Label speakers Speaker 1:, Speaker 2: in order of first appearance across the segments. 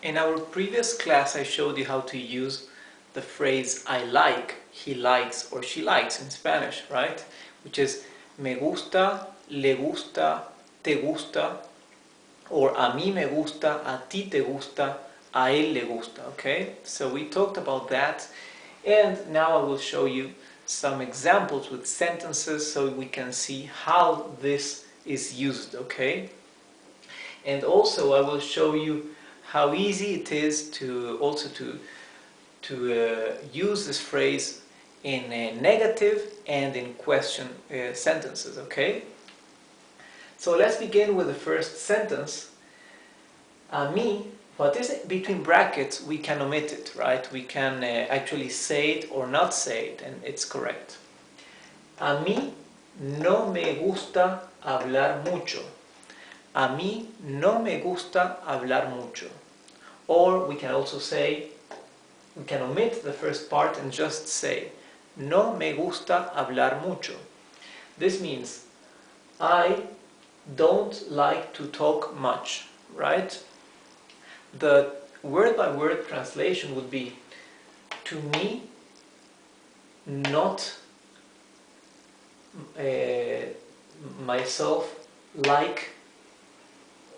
Speaker 1: In our previous class, I showed you how to use the phrase I like, he likes, or she likes in Spanish, right? Which is me gusta, le gusta, te gusta, or a mí me gusta, a ti te gusta, a él le gusta, okay? So we talked about that, and now I will show you some examples with sentences so we can see how this is used, okay? And also I will show you how easy it is to use this phrase in negative and in question sentences, okay? So let's begin with the first sentence. A mí, what is it? Between brackets, we can omit it, right? We can actually say it or not say it, and it's correct. A mí no me gusta hablar mucho. A mí no me gusta hablar mucho. Or we can also say, we can omit the first part and just say, no me gusta hablar mucho. This means, I don't like to talk much, right? The word-by-word translation would be, to me, not myself like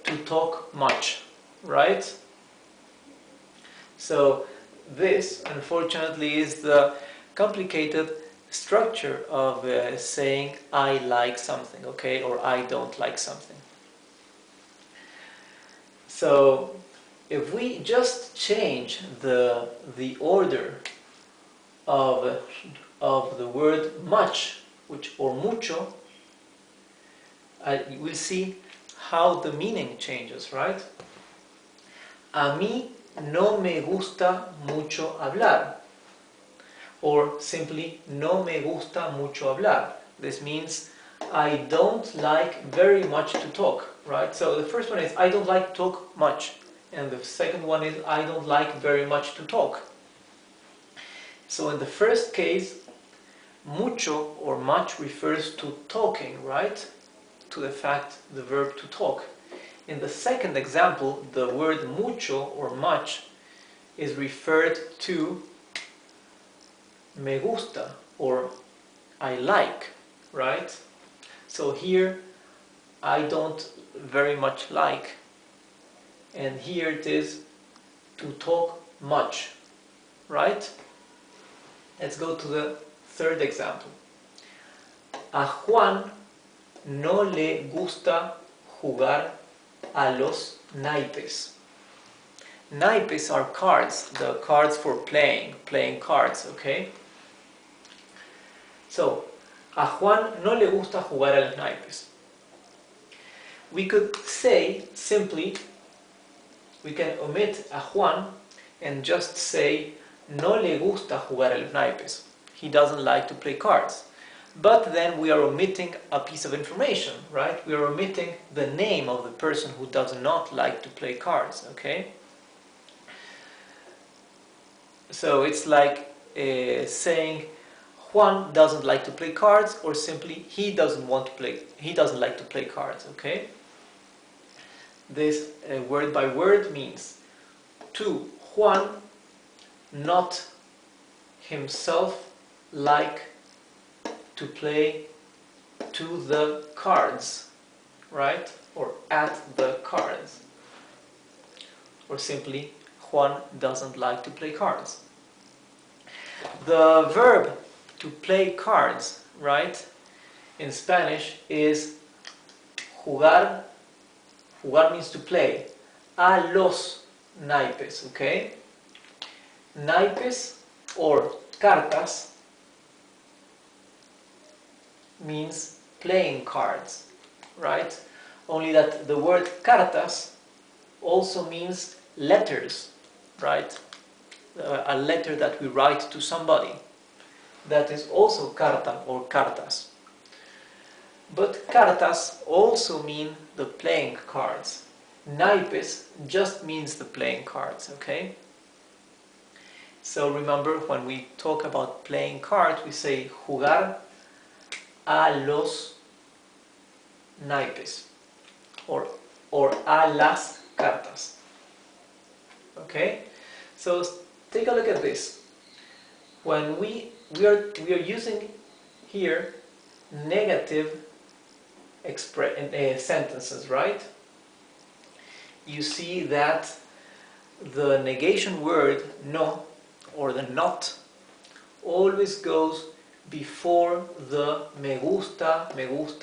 Speaker 1: to talk much, right? So this, unfortunately, is the complicated structure of saying I like something, okay, or I don't like something. So if we just change the order of the word much, or mucho, we'll see how the meaning changes, right? A mí no me gusta mucho hablar, or simply no me gusta mucho hablar. This means I don't like very much to talk, right? So the first one is I don't like to talk much, and the second one is I don't like very much to talk. So in the first case, mucho or much refers to talking, right? To the fact, the verb to talk. In the second example, the word mucho or much is referred to me gusta or I like, right? So here I don't very much like, and here it is to talk much, right? Let's go to the third example. A Juan no le gusta jugar a los naipes. Naipes are cards, the cards for playing cards, okay? So, a Juan no le gusta jugar a los naipes. We could say simply, we can omit a Juan and just say no le gusta jugar a los naipes. He doesn't like to play cards. But then we are omitting a piece of information, right? We are omitting the name of the person who does not like to play cards, okay? So it's like saying Juan doesn't like to play cards, or simply he doesn't like to play cards, okay? This word by word means to Juan not himself like to play to the cards, right? Or at the cards. Or simply, Juan doesn't like to play cards. The verb to play cards, right, in Spanish is jugar. Jugar means to play. A los naipes, okay? Naipes or cartas means playing cards, right? Only that the word cartas also means letters, right? A letter that we write to somebody. That is also carta or cartas. But cartas also mean the playing cards. Naipes just means the playing cards, okay? So remember, when we talk about playing cards, we say jugar a los naipes or a las cartas. Okay, so take a look at this. When we are using here negative sentences, right? You see that the negation word no or the not always goes before the me gusta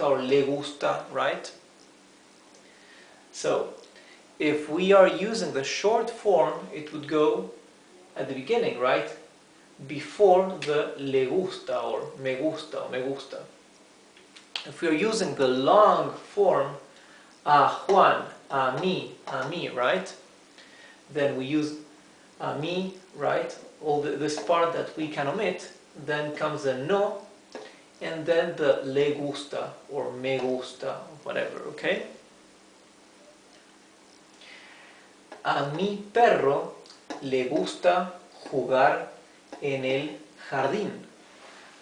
Speaker 1: or le gusta, right? So if we are using the short form, it would go at the beginning, right? Before the le gusta or me gusta or me gusta. If we are using the long form, a Juan, a mí, right? Then we use a mí, right? This part that we can omit. Then comes the no, and then the le gusta or me gusta, whatever, okay? A mi perro le gusta jugar en el jardín.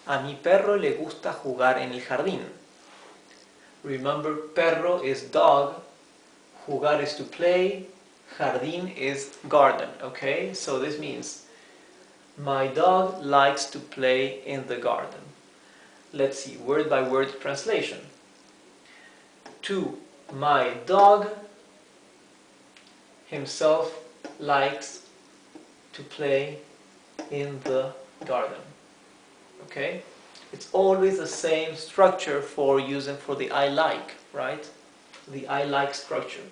Speaker 1: A mi perro le gusta jugar en el jardín. Remember, perro is dog, jugar is to play, jardín is garden, okay? So this means my dog likes to play in the garden. Let's see, word by word translation. To my dog himself likes to play in the garden. Okay? It's always the same structure for using for the I like, right? The I like structure.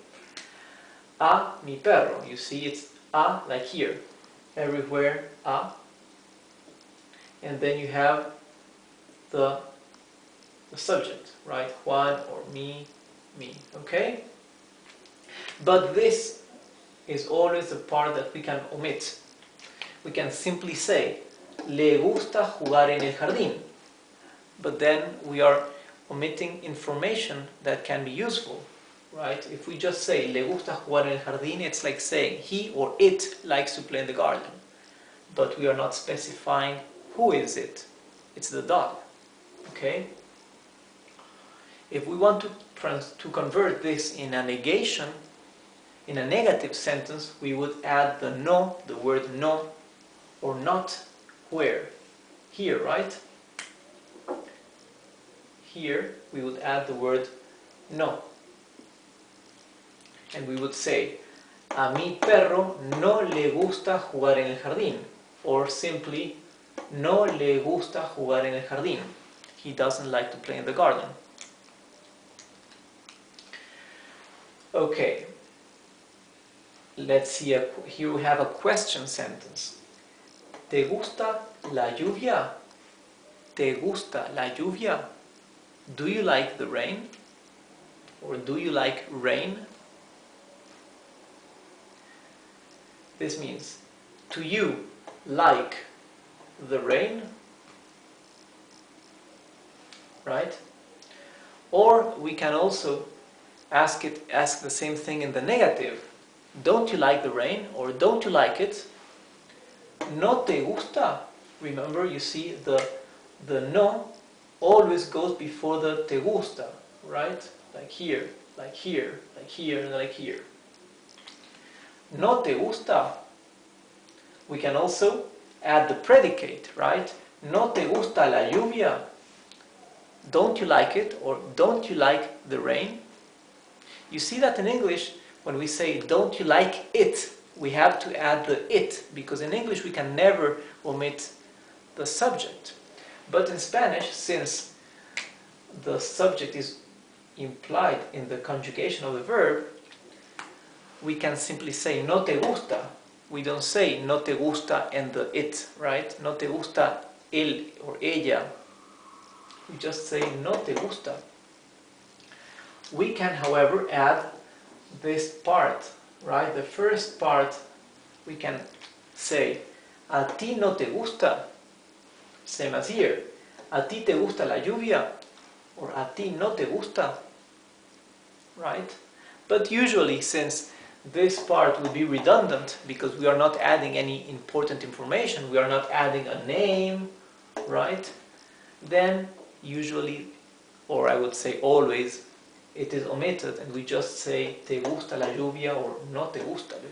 Speaker 1: A mi perro. You see it's a like here. Everywhere a. And then you have the subject, right? Juan or me. Okay? But this is always the part that we can omit. We can simply say le gusta jugar en el jardín. But then we are omitting information that can be useful, right? If we just say le gusta jugar en el jardín, it's like saying he or it likes to play in the garden. But we are not specifying who is it. It's the dog. Okay? If we want to convert this in a negation, in a negative sentence, we would add the no, the word no, or not, where? Here, right? Here we would add the word no. And we would say, a mi perro no le gusta jugar en el jardín. Or simply, no le gusta jugar en el jardín. He doesn't like to play in the garden. Okay. Let's see, here we have a question sentence. ¿Te gusta la lluvia? ¿Te gusta la lluvia? Do you like the rain? Or do you like rain? This means, do you like the rain? Right? Or we can also ask the same thing in the negative. Don't you like the rain? Or don't you like it? ¿No te gusta? Remember, you see the no always goes before the te gusta, right? Like here, like here, like here, and like here. ¿No te gusta? We can also add the predicate, right? ¿No te gusta la lluvia? Don't you like it? Or don't you like the rain? You see that in English, when we say don't you like it, we have to add the it, because in English we can never omit the subject. But in Spanish, since the subject is implied in the conjugation of the verb, we can simply say no te gusta. We don't say no te gusta and the it, right? No te gusta él or ella. We just say no te gusta. We can, however, add this part, right? The first part, we can say a ti no te gusta. Same as here. A ti te gusta la lluvia? Or a ti no te gusta? Right? But usually, since this part will be redundant because we are not adding any important information, we are not adding a name, right? Then usually, or I would say always, it is omitted and we just say te gusta la lluvia or no te gusta la lluvia.